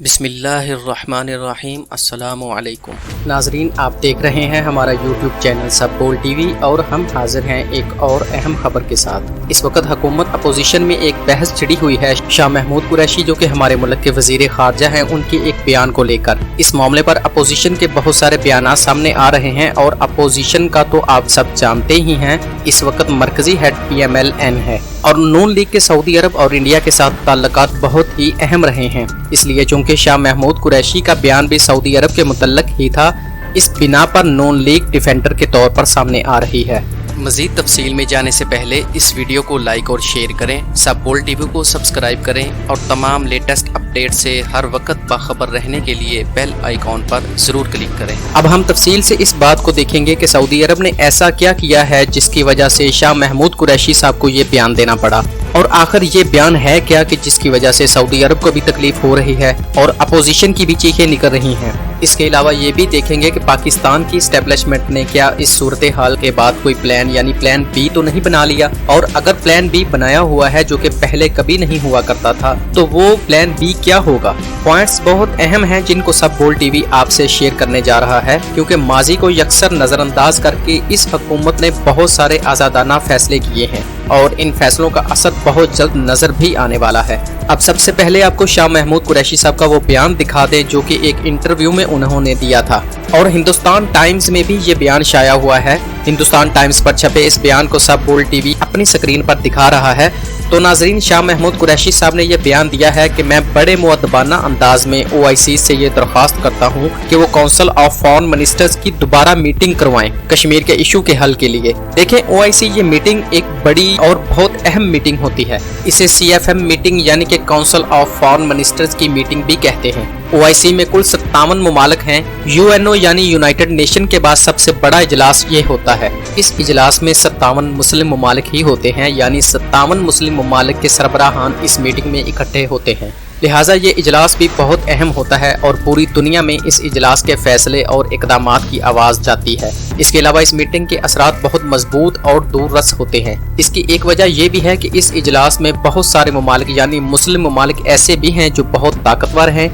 بسم اللہ الرحمن الرحیم۔ السلام علیکم ناظرین، آپ دیکھ رہے ہیں ہمارا یوٹیوب چینل سب بول ٹی وی اور ہم حاضر ہیں ایک اور اہم خبر کے ساتھ۔ اس وقت حکومت اپوزیشن میں ایک بحث چھڑی ہوئی ہے شاہ محمود قریشی جو کہ ہمارے ملک کے وزیر خارجہ ہیں، ان کے ایک بیان کو لے کر۔ اس معاملے پر اپوزیشن کے بہت سارے بیانات سامنے آ رہے ہیں اور اپوزیشن کا تو آپ سب جانتے ہی ہیں اس وقت مرکزی head P M L N ہے اور نون لیگ کے سعودی عرب اور انڈیا کے ساتھ تعلقات بہت ہی اہم رہے ہیں۔ اس لیے چونکہ شاہ محمود قریشی کا بیان بھی سعودی عرب کے متعلق ہی تھا، اس بنا پر نون لیگ ڈیفینڈر کے طور پر سامنے آ رہی ہے۔ مزید تفصیل میں جانے سے پہلے اس ویڈیو کو لائک اور شیئر کریں، سب بول ٹی وی کو سبسکرائب کریں اور تمام لیٹسٹ اپڈیٹ سے ہر وقت باخبر رہنے کے لیے بیل آئیکن پر ضرور کلک کریں۔ اب ہم تفصیل سے اس بات کو دیکھیں گے کہ سعودی عرب نے ایسا کیا کیا ہے جس کی وجہ سے شاہ محمود قریشی صاحب کو یہ بیان دینا پڑا، اور آخر یہ بیان ہے کیا کہ جس کی وجہ سے سعودی عرب کو بھی تکلیف ہو رہی ہے اور اپوزیشن کی بھی چیخیں نکل رہی ہیں۔ اس کے علاوہ یہ بھی دیکھیں گے کہ پاکستان کی اسٹیبلشمنٹ نے کیا اس صورتحال کے بعد کوئی پلان یعنی پلان بی تو نہیں بنا لیا، اور اگر پلان بی بنایا ہوا ہے جو کہ پہلے کبھی نہیں ہوا کرتا تھا تو وہ پلان بی کیا ہوگا۔ پوائنٹس بہت اہم ہیں جن کو سب بول ٹی وی آپ سے شیئر کرنے جا رہا ہے، کیونکہ ماضی کو یکسر نظر انداز کر کے اس حکومت نے بہت سارے آزادانہ فیصلے کیے ہیں اور ان فیصلوں کا اثر بہت جلد نظر بھی آنے والا ہے۔ اب سب سے پہلے آپ کو شاہ محمود قریشی صاحب کا وہ بیان دکھا دیں جو کہ ایک انٹرویو میں انہوں نے دیا تھا، اور ہندوستان ٹائمز میں بھی یہ بیان شائع ہوا ہے۔ ہندوستان ٹائمز پر چھپے اس بیان کو سب بول ٹی وی اپنی سکرین پر دکھا رہا ہے۔ تو ناظرین، شاہ محمود قریشی صاحب نے یہ بیان دیا ہے کہ میں بڑے مؤدبانہ انداز میں OIC سے یہ درخواست کرتا ہوں کہ وہ کونسل آف فارن منسٹرز کی دوبارہ میٹنگ کروائیں کشمیر کے ایشو کے حل کے لیے۔ دیکھیں، OIC یہ میٹنگ ایک بڑی اور بہت اہم میٹنگ ہوتی ہے، اسے CFM میٹنگ یعنی کہ کونسل آف فارن منسٹرز کی میٹنگ بھی کہتے ہیں۔ OIC میں کل 57 ممالک ہیں۔ UNO یعنی یونائٹڈ نیشن کے بعد سب سے بڑا اجلاس یہ ہوتا ہے۔ اس اجلاس میں 57 مسلم ممالک ہی ہوتے ہیں، یعنی 57 مسلم ممالک کے سربراہان اس میٹنگ میں اکٹھے ہوتے ہیں، لہٰذا یہ اجلاس بھی بہت اہم ہوتا ہے اور پوری دنیا میں اس اجلاس کے فیصلے اور اقدامات کی آواز جاتی ہے۔ اس کے علاوہ اس میٹنگ کے اثرات بہت مضبوط اور دور رس ہوتے ہیں۔ اس کی ایک وجہ یہ بھی ہے کہ اس اجلاس میں بہت سارے ممالک یعنی مسلم ممالک ایسے بھی ہیں جو بہت طاقتور ہیں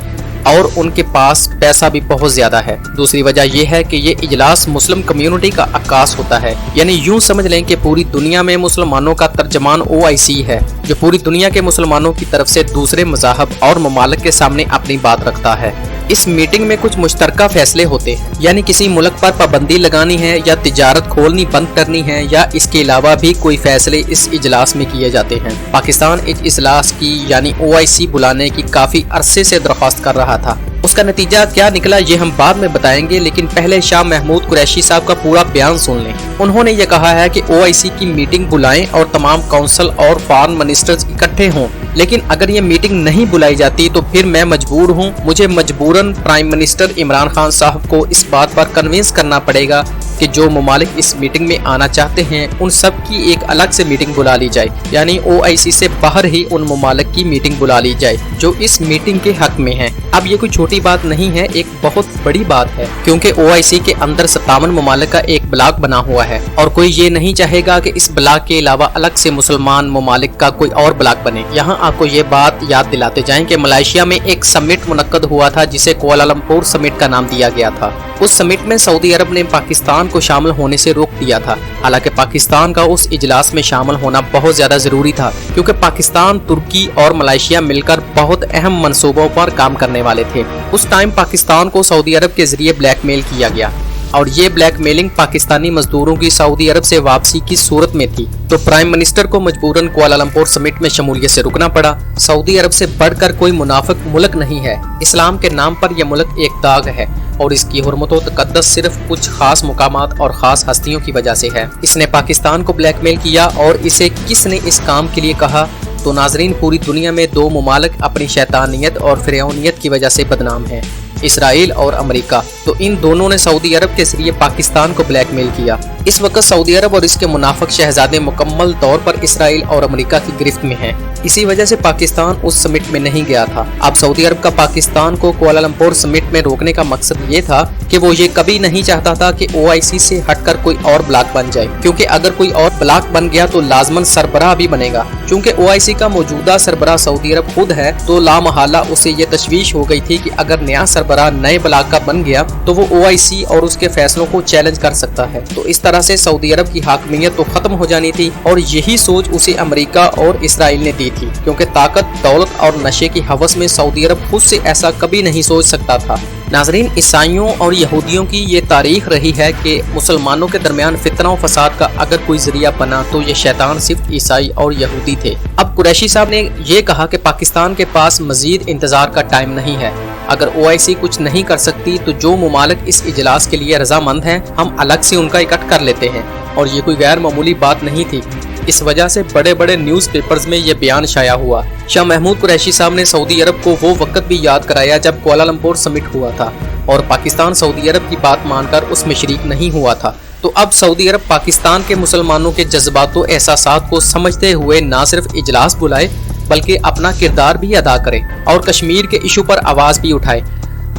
اور ان کے پاس پیسہ بھی بہت زیادہ ہے۔ دوسری وجہ یہ ہے کہ یہ اجلاس مسلم کمیونٹی کا عکاس ہوتا ہے، یعنی یوں سمجھ لیں کہ پوری دنیا میں مسلمانوں کا ترجمان OIC ہے جو پوری دنیا کے مسلمانوں کی طرف سے دوسرے مذاہب اور ممالک کے سامنے اپنی بات رکھتا ہے۔ اس میٹنگ میں کچھ مشترکہ فیصلے ہوتے ہیں، یعنی کسی ملک پر پابندی لگانی ہے یا تجارت کھولنی بند کرنی ہے، یا اس کے علاوہ بھی کوئی فیصلے اس اجلاس میں کیے جاتے ہیں۔ پاکستان اس اجلاس کی یعنی OIC بلانے کی کافی عرصے سے درخواست کر رہا تھا۔ اس کا نتیجہ کیا نکلا یہ ہم بعد میں بتائیں گے، لیکن پہلے شاہ محمود قریشی صاحب کا پورا بیان سن لیں۔ انہوں نے یہ کہا ہے کہ OIC کی میٹنگ بلائیں اور تمام کونسل اور فارن منسٹرز اکٹھے ہوں، لیکن اگر یہ میٹنگ نہیں بلائی جاتی تو پھر میں مجبور ہوں، مجھے مجبوراً پرائم منسٹر عمران خان صاحب کو اس بات پر کنونس کرنا پڑے گا کہ جو ممالک اس میٹنگ میں آنا چاہتے ہیں ان سب کی ایک الگ سے میٹنگ بلا لی جائے، یعنی OIC سے باہر ہی ان ممالک کی میٹنگ بلا لی جائے جو اس میٹنگ کے حق میں ہیں۔ اب یہ کوئی چھوٹی بات نہیں ہے، ایک بہت بڑی بات ہے، کیونکہ OIC کے اندر 57 ممالک کا ایک بلاک بنا ہوا ہے اور کوئی یہ نہیں چاہے گا کہ اس بلاک کے علاوہ الگ سے مسلمان ممالک کا کوئی اور بلاک بنے۔ یہاں آپ کو یہ بات یاد دلاتے جائیں کہ ملائیشیا میں ایک سمٹ منعقد ہوا تھا جسے کوالالمپور سمٹ کا نام دیا گیا تھا۔ اس سمٹ میں سعودی عرب نے پاکستان کو شامل ہونے سے روک دیا تھا، حالانکہ پاکستان کا اس اجلاس میں شامل ہونا بہت زیادہ ضروری تھا، کیونکہ پاکستان، ترکی اور ملائیشیا مل کر بہت اہم منصوبوں پر کام کرنے والے تھے۔ اس ٹائم پاکستان کو سعودی عرب کے ذریعے بلیک میل کیا گیا اور یہ بلیک میلنگ پاکستانی مزدوروں کی سعودی عرب سے واپسی کی صورت میں تھی، تو پرائم منسٹر کو مجبوراً کوالالمپور سمٹ میں شمولیت سے رکنا پڑا۔ سعودی عرب سے بڑھ کر کوئی منافق ملک نہیں ہے، اسلام کے نام پر یہ ملک ایک داغ ہے اور اس کی حرمت و تقدس صرف کچھ خاص مقامات اور خاص ہستیوں کی وجہ سے ہے۔ اس نے پاکستان کو بلیک میل کیا، اور اسے کس نے اس کام کے لیے کہا؟ تو ناظرین، پوری دنیا میں 2 ممالک اپنی شیطانیت اور فرعونیت کی وجہ سے بدنام ہیں، اسرائیل اور امریکہ۔ तो इन दोनों ने सऊदी अरब के जरिए पाकिस्तान को ब्लैकमेल किया। इस वक्त सऊदी अरब और इसके मुनाफिक शहजादे मुकम्मल तौर पर इसराइल और अमेरिका की गिरफ्त में हैं। इसी वजह से पाकिस्तान उस समिट में नहीं गया था। अब सऊदी अरब का पाकिस्तान को कुआलालंपुर समिट में रोकने का मकसद ये था कि वो ये कभी नहीं चाहता था कि OIC से हटकर कोई और ब्लॉक बन जाए, क्योंकि अगर कोई और ब्लॉक बन गया तो लाजमन सरबराह भी बनेगा। चूँकि OIC का मौजूदा सरबराह सऊदी अरब खुद है, तो लामहला उसे ये तशवीश हो गई थी कि अगर नया सरबराह नए ब्लॉक का बन गया तो वो OIC और उसके फैसलों को चैलेंज कर सकता है। तो इस तरह से सऊदी अरब की हाकमियत तो खत्म हो जानी थी, और यही सोच उसे अमेरिका और इसराइल ने दी थी, क्योंकि ताकत, दौलत और नशे की हवस में सऊदी अरब खुद से ऐसा कभी नहीं सोच सकता था। नाजरीन, ईसाइयों और यहूदियों की ये तारीख रही है कि मुसलमानों के दरमियान फितना और फसाद का अगर कोई जरिया बना तो ये शैतान सिर्फ ईसाई और यहूदी थे। अब कुरैशी साहब ने ये कहा कि पाकिस्तान के पास मजीद इंतजार का टाइम नहीं है। अगर OIC कुछ नहीं कर सकती तो जो मुमालिक इस इजलास के लिए रजामंद हैं, हम अलग से उनका इकट्ठ कर लेते हैं। और ये कोई गैर मामूली बात नहीं थी। इस वजह से बड़े बड़े न्यूज़पेपर्स में ये बयान शाया हुआ। शाह महमूद कुरैशी साहब ने सऊदी अरब को वो वक्त भी याद कराया जब कुआलालंपुर समिट हुआ था और पाकिस्तान सऊदी अरब की बात मानकर उसमें शरीक नहीं हुआ था। तो अब सऊदी अरब पाकिस्तान के मुसलमानों के जज्बात और एहसासात को समझते हुए ना सिर्फ इजलास बुलाए बल्कि अपना किरदार भी अदा करे और कश्मीर के इशू पर आवाज़ भी उठाए।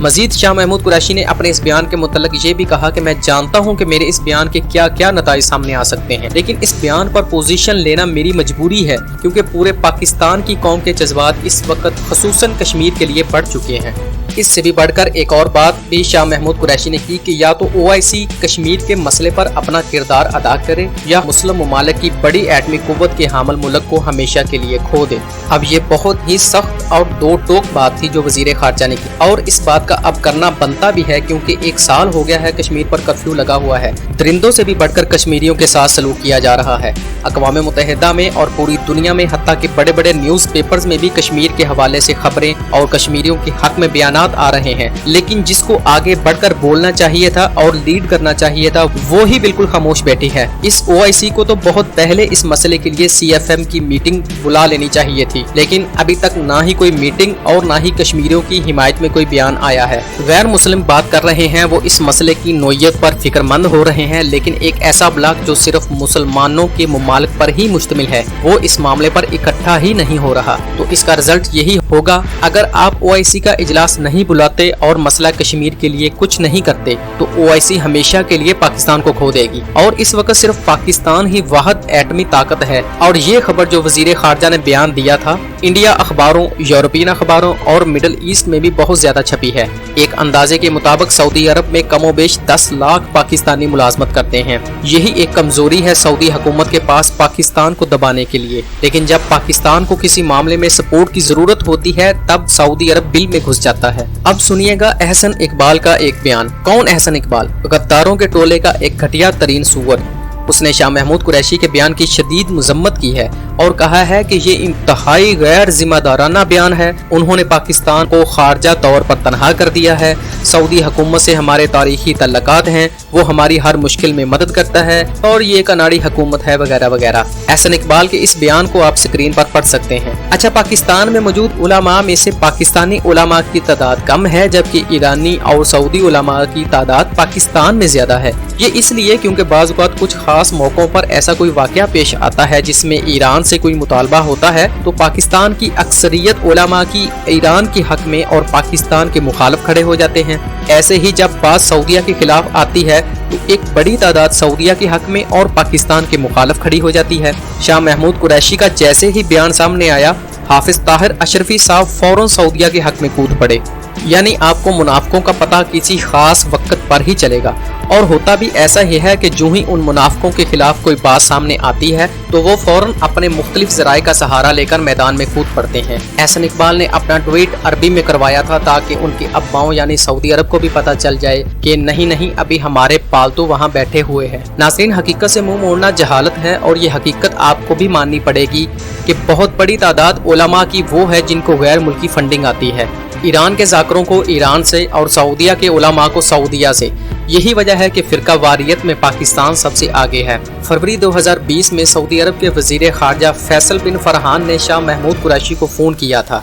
मजीद शाह महमूद कुरैशी ने अपने इस बयान के मुतल्लिक ये भी कहा कि मैं जानता हूं कि मेरे इस बयान के क्या क्या नताइज सामने आ सकते हैं, लेकिन इस बयान पर पोजीशन लेना मेरी मजबूरी है, क्योंकि पूरे पाकिस्तान की कौम के जज्बात इस वक्त खसूसन कश्मीर के लिए बढ़ चुके हैं। इससे भी बढ़कर एक और बात भी शाह महमूद कुरैशी ने की कि या तो OIC कश्मीर के मसले पर अपना किरदार अदा करे या मुस्लिम मुमालिक की बड़ी एटमी कुव्वत के हामिल मुल्क को हमेशा के लिए खो दे। अब ये बहुत ही सख्त और दो टोक बात थी जो वजीर खारजा ने की, और इस बात का अब करना बनता भी है, क्योंकि 1 साल हो गया है कश्मीर पर कर्फ्यू लगा हुआ है। दरिंदों से भी बढ़कर कश्मीरियों के साथ सलूक किया जा रहा है। अक़वाम मुत्तहिदा में और पूरी दुनिया में, हत्ता कि बड़े बड़े न्यूज़ पेपर्स में भी कश्मीर के हवाले से खबरें और कश्मीरियों के हक में बयानात आ रहे हैं, लेकिन जिसको आगे बढ़कर बोलना चाहिए था और लीड करना चाहिए था वो ही बिल्कुल खामोश बैठी है। इस OIC को तो बहुत पहले इस मसले के लिए CFM की मीटिंग बुला लेनी चाहिए थी, लेकिन अभी तक ना ही कोई मीटिंग और ना ही कश्मीरियों की हिमायत में कोई बयान आया है। गैर मुस्लिम बात कर रहे हैं, वो इस मसले की नोयत पर फिक्रमंद हो रहे हैं, लेकिन एक ऐसा ब्लॉक जो सिर्फ मुसलमानों के मुमालिक पर ही मुश्तमिल है वो इस मामले पर इकट्ठा ही नहीं हो रहा। तो इसका रिजल्ट यही होगा, अगर आप OIC का इजलास नहीं बुलाते और मसला कश्मीर के लिए कुछ नहीं करते तो OIC हमेशा के लिए पाकिस्तान को खो देगी। और इस वक्त सिर्फ पाकिस्तान ही वाहिद एटमी ताकत है। और ये खबर जो वजीर खारजा ने बयान दिया था, इंडिया अखबारों, यूरोपियन अखबारों और मिडल ईस्ट में भी बहुत ज्यादा छपी है। एक अंदाजे के मुताबिक सऊदी अरब में कमोबेश 10 लाख पाकिस्तानी मुलाजमत करते हैं। यही एक कमजोरी है सऊदी हुकूमत के पास पाकिस्तान को दबाने के लिए, लेकिन जब पाकिस्तान को किसी मामले में सपोर्ट की जरूरत होती है तब सऊदी अरब बिल में घुस जाता है। अब सुनिएगा एहसन इकबाल का एक बयान। कौन एहसन इकबाल? गद्दारों के टोले का एक घटिया तरीन सूअर। उसने शाह महमूद कुरैशी के बयान की शदीद मजम्मत की है और कहा है कि ये इंतहाई गैर जिम्मेदाराना बयान है। उन्होंने पाकिस्तान को खारजा तौर पर तनहा कर दिया है। सऊदी हुकूमत से हमारे तारीखी तल्लुकात हैं, वो हमारी हर मुश्किल में मदद करता है और ये एक अनाड़ी हुकूमत है वगैरह वगैरह। एहसन इकबाल के इस बयान को आप स्क्रीन पर पढ़ सकते हैं। अच्छा, पाकिस्तान में मौजूद उलमा में से पाकिस्तानी उलमा की तादाद कम है, जबकि ईरानी और सऊदी उलमा की तादाद पाकिस्तान में ज्यादा है। ये इसलिए क्योंकि बाज़ औक़ात कुछ खास मौक़ों पर ऐसा कोई वाक़या पेश आता है जिसमें ईरान से कोई मुतालबा होता है, तो पाकिस्तान की अक्सरियत उलमा की ईरान के हक में और पाकिस्तान के मुखालिफ खड़े हो जाते हैं। ऐसे ही जब बात सऊदिया के खिलाफ आती है तो एक बड़ी तादाद सऊदिया के हक में और पाकिस्तान के मुखालिफ खड़ी हो जाती है। शाह महमूद कुरैशी का जैसे ही बयान सामने आया, हाफिज ताहिर अशरफी साहब फौरन सऊदिया के हक में कूद पड़े। यानी आपको मुनाफिकों का पता किसी खास वक्त पर ही चलेगा, और होता भी ऐसा ही है कि जो ही उन मुनाफिकों के खिलाफ कोई बात सामने आती है तो वो फौरन अपने मुख्तलिफ ज़राए का सहारा लेकर मैदान में कूद पड़ते हैं। एहसन इकबाल ने अपना ट्वीट अरबी में करवाया था ताकि उनके अब्बाओं यानी सऊदी अरब को भी पता चल जाए कि नहीं अभी हमारे पालतू वहाँ बैठे हुए हैं। नाज़रीन, हकीकत से मुंह मोड़ना जहालत है और ये हकीकत आपको भी माननी पड़ेगी कि बहुत बड़ी तादाद उलमा की वो है जिनको गैर मुल्की फंडिंग आती है। ईरान के ज़ाकरों को ईरान से और सऊदिया के उलमा को सऊदिया से। यही वजह है कि फ़िरका वारियत में पाकिस्तान सबसे आगे है। फरवरी 2020 में सऊदी अरब के वज़ीर ख़ारजा फैसल बिन फरहान ने शाह महमूद कुरैशी को फ़ोन किया था।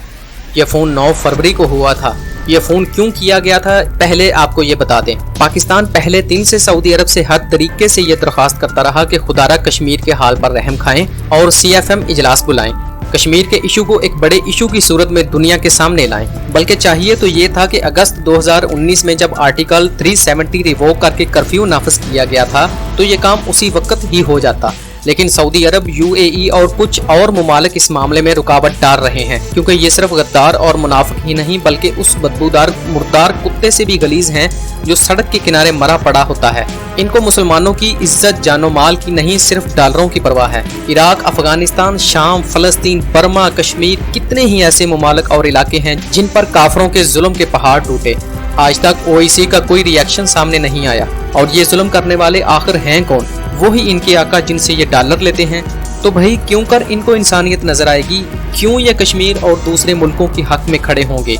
यह फ़ोन 9 फरवरी को हुआ था ये फोन क्यों किया गया था, पहले आपको ये बता दें। पाकिस्तान पहले दिन से सऊदी अरब से हर तरीके से ये दरख्वास्त करता रहा कि खुदारा कश्मीर के हाल पर रहम खाएं और CFM इजलास बुलाएं, कश्मीर के इशू को एक बड़े इशू की सूरत में दुनिया के सामने लाएं। बल्कि चाहिए तो ये था कि अगस्त 2019 में जब आर्टिकल 370 रिवोक करके कर्फ्यू नाफिज किया गया था तो ये काम उसी वक्त ही हो जाता, लेकिन सऊदी अरब, UAE और कुछ और ममालिक इस मामले में रुकावट डाल रहे हैं, क्योंकि ये सिर्फ गद्दार और मुनाफिक ही नहीं बल्कि उस बदबूदार मुर्दार कुत्ते से भी गलीज हैं जो सड़क के किनारे मरा पड़ा होता है। इनको मुसलमानों की इज्जत, जानो माल की नहीं, सिर्फ डॉलरों की परवाह है। इराक, अफगानिस्तान, शाम, फलस्तीन, बर्मा, कश्मीर, कितने ही ऐसे ममालिक और इलाके हैं जिन पर काफरों के जुल्म के पहाड़ टूटे। आज तक OIC का कोई रिएक्शन सामने नहीं आया, और ये जुल्म करने वाले आखिर हैं कौन? वही इनके आका जिनसे ये डॉलर लेते हैं। तो भाई क्यों कर इनको इंसानियत नजर आएगी? क्यों ये कश्मीर और दूसरे मुल्कों के हक में खड़े होंगे?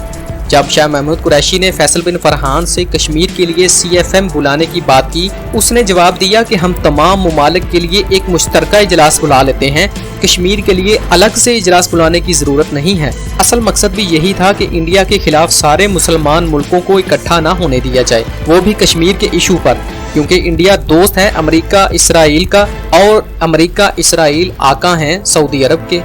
जब शाह महमूद कुरैशी ने फैसल बिन फरहान से कश्मीर के लिए CFM बुलाने की बात की, उसने जवाब दिया कि हम तमाम मुमालिक के लिए एक मुश्तरका इजलास बुला लेते हैं, कश्मीर के लिए अलग से इजलास बुलाने की जरूरत नहीं है। असल मकसद भी यही था कि इंडिया के खिलाफ सारे मुसलमान मुल्कों को इकट्ठा ना होने दिया जाए, वो भी कश्मीर के इशू पर, क्योंकि इंडिया दोस्त है अमेरिका इसराइल का और अमेरिका इसराइल आका हैं सऊदी अरब के।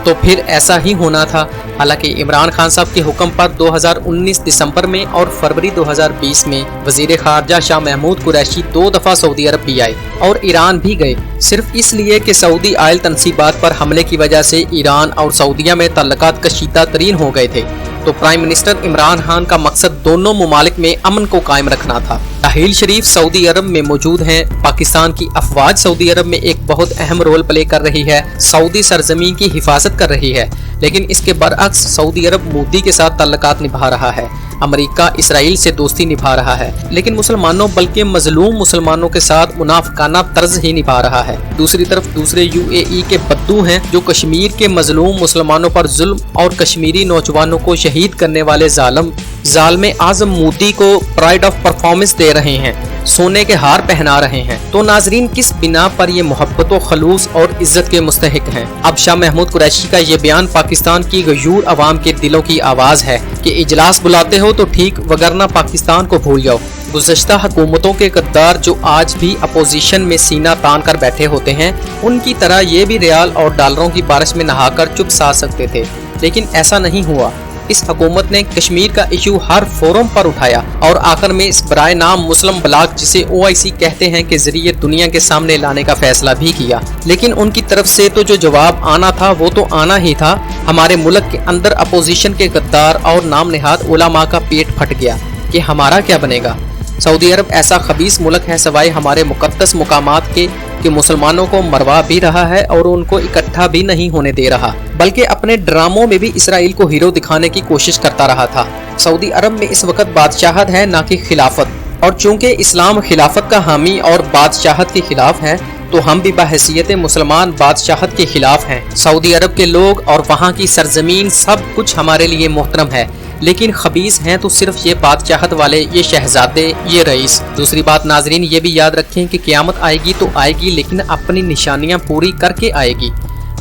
तो फिर ऐसा ही होना था। हालांकि इमरान खान साहब के हुक्म पर 2019 दिसंबर में और फरवरी 2020 में वजीर खारजा शाह महमूद कुरैशी 2 दफा सऊदी अरब भी आए और ईरान भी गए, सिर्फ इसलिए कि सऊदी आयल तनसीबात पर हमले की वजह से ईरान और सऊदीया में ताल्लुकात कशीदा तरीन हो गए थे। तो प्राइम मिनिस्टर इमरान खान का मकसद दोनों मुमालिक में अमन को कायम रखना था। ताहिल शरीफ सऊदी अरब में मौजूद हैं। पाकिस्तान की अफवाज सऊदी अरब में एक बहुत अहम रोल प्ले कर रही है, सऊदी सरजमीन की हिफाजत कर रही है, लेकिन इसके बरअक्स सऊदी अरब मोदी के साथ ताल्लुकात निभा रहा है, अमेरिका इसराइल से दोस्ती निभा रहा है, लेकिन मुसलमानों बल्कि मजलूम मुसलमानों के साथ मुनाफिकाना तर्ज ही निभा रहा है। दूसरी तरफ दूसरे UAE के बद्दू हैं जो कश्मीर के मजलूम मुसलमानों पर जुल्म और कश्मीरी नौजवानों को शहीद करने वाले जालिम आजम मोदी को प्राइड ऑफ परफॉर्मेंस दे रहे हैं, सोने के हार पहना रहे हैं। तो नाजरीन, किस बिना पर ये मोहब्बत व खलूस और इज्जत के मुस्तहिक हैं? अब शाह महमूद कुरैशी का ये बयान पाकिस्तान की गयूर अवाम के दिलों की आवाज है कि इजलास बुलाते हो तो ठीक, वगरना पाकिस्तान को भूल जाओ। गुज़श्ता हुकूमतों के गद्दार जो आज भी अपोजिशन में सीना तान कर बैठे होते हैं, उनकी तरह ये भी रियाल और डॉलरों की बारिश में नहाकर चुप सा सकते थे, लेकिन ऐसा नहीं हुआ। इस हुकूमत ने कश्मीर का इशू हर फोरम पर उठाया और आखिर में इस बराए नाम मुस्लिम ब्लॉक, जिसे OIC कहते हैं, के जरिए दुनिया के सामने लाने का फैसला भी किया। लेकिन उनकी तरफ से तो जो जवाब आना था वो तो आना ही था। हमारे मुल्क के अंदर अपोजिशन के गद्दार और नाम निहाद उलमा का पेट फट गया कि हमारा क्या बनेगा। सऊदी अरब ऐसा खबीस मुल्क है, सवाए हमारे मुकद्दस मुकामात के कि मुसलमानों को मरवा भी रहा है और उनको इकट्ठा भी नहीं होने दे रहा, बल्कि अपने ड्रामों में भी इसराइल को हीरो दिखाने की कोशिश करता रहा था। सऊदी अरब में इस वक्त बादशाहत है, ना कि खिलाफत, और चूंकि इस्लाम खिलाफत का हामी और बादशाहत के खिलाफ है, तो हम भी बहैसियत मुसलमान बादशाहत के खिलाफ हैं। सऊदी अरब के लोग और वहाँ की सरजमीन सब कुछ हमारे लिए मोहतरम है, लेकिन खबीस हैं तो सिर्फ ये बादशाहत वाले, ये शहजादे, ये रईस। दूसरी बात नाजरीन, ये भी याद रखें कि क़यामत आएगी तो आएगी, लेकिन अपनी निशानियां पूरी करके आएगी।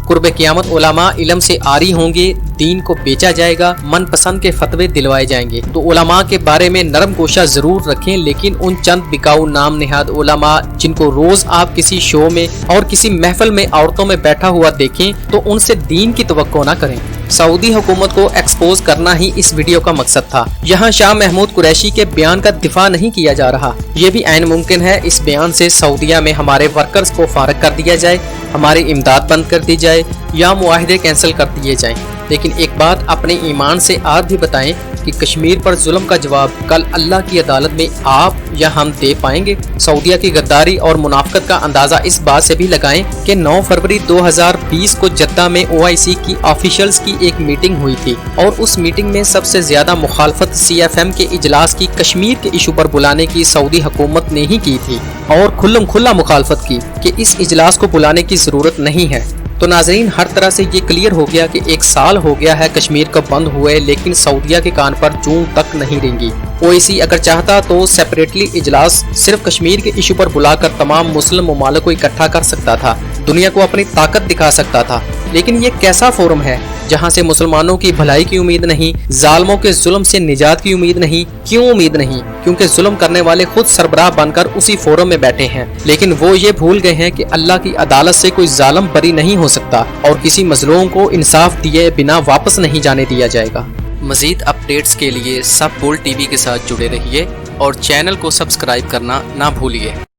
कुर्ब क़यामत उलमा इल्म से आरी होंगे, दीन को बेचा जाएगा, मनपसंद के फतवे दिलवाए जाएंगे। तो उलमा के बारे में नरम गोशा जरूर रखें, लेकिन उन चंद बिकाऊ नाम निहाद उलमा जिनको रोज आप किसी शो में और किसी महफिल में औरतों में बैठा हुआ देखें, तो उनसे दीन की तवक्को ना करें। सऊदी हुकूमत को एक्सपोज करना ही इस वीडियो का मकसद था। यहाँ शाह महमूद कुरैशी के बयान का दिफा नहीं किया जा रहा। ये भी ऐन मुमकिन है इस बयान से सऊदीया में हमारे वर्कर्स को फारग कर दिया जाए, हमारी इमदाद बंद कर दी जाए या मुआहदे कैंसिल कर दिए जाएं। लेकिन एक बात अपने ईमान से आज भी बताएं कि कश्मीर पर जुल्म का जवाब कल अल्लाह की अदालत में आप या हम दे पाएंगे। सऊदीया की गद्दारी और मुनाफिकत का अंदाजा इस बात से भी लगाएं कि 9 फरवरी 2020 को जद्दा में OIC की ऑफिशियल्स की एक मीटिंग हुई थी और उस मीटिंग में सबसे ज्यादा मुखालफत CFM के इजलास की कश्मीर के इशू पर बुलाने की सऊदी हुकूमत ने ही की थी और खुल्लम खुल्ला मुखालफत की कि इस इजलास को बुलाने की जरूरत नहीं है। तो नाजरीन, हर तरह से ये क्लियर हो गया कि 1 साल हो गया है कश्मीर को बंद हुए, लेकिन सऊदीया के कान पर जूं तक नहीं रेंगी। OIC अगर चाहता तो सेपरेटली इजलास सिर्फ कश्मीर के इशू पर बुलाकर तमाम मुस्लिम ममालिक को इकट्ठा कर सकता था, दुनिया को अपनी ताकत दिखा सकता था। लेकिन ये कैसा फोरम है जहां से मुसलमानों की भलाई की उम्मीद नहीं, जालिमों के जुल्म से निजात की उम्मीद नहीं। क्यों उम्मीद नहीं? क्योंकि जुल्म करने वाले खुद सरबराह बनकर उसी फोरम में बैठे हैं, लेकिन वो ये भूल गए हैं कि अल्लाह की अदालत से कोई जालिम बरी नहीं हो सकता और किसी मजलूम को इंसाफ दिए बिना वापस नहीं जाने दिया जाएगा। मजीद अपडेट्स के लिए सब बोल्ड टीवी के साथ जुड़े रहिए और चैनल को सब्सक्राइब करना ना भूलिए।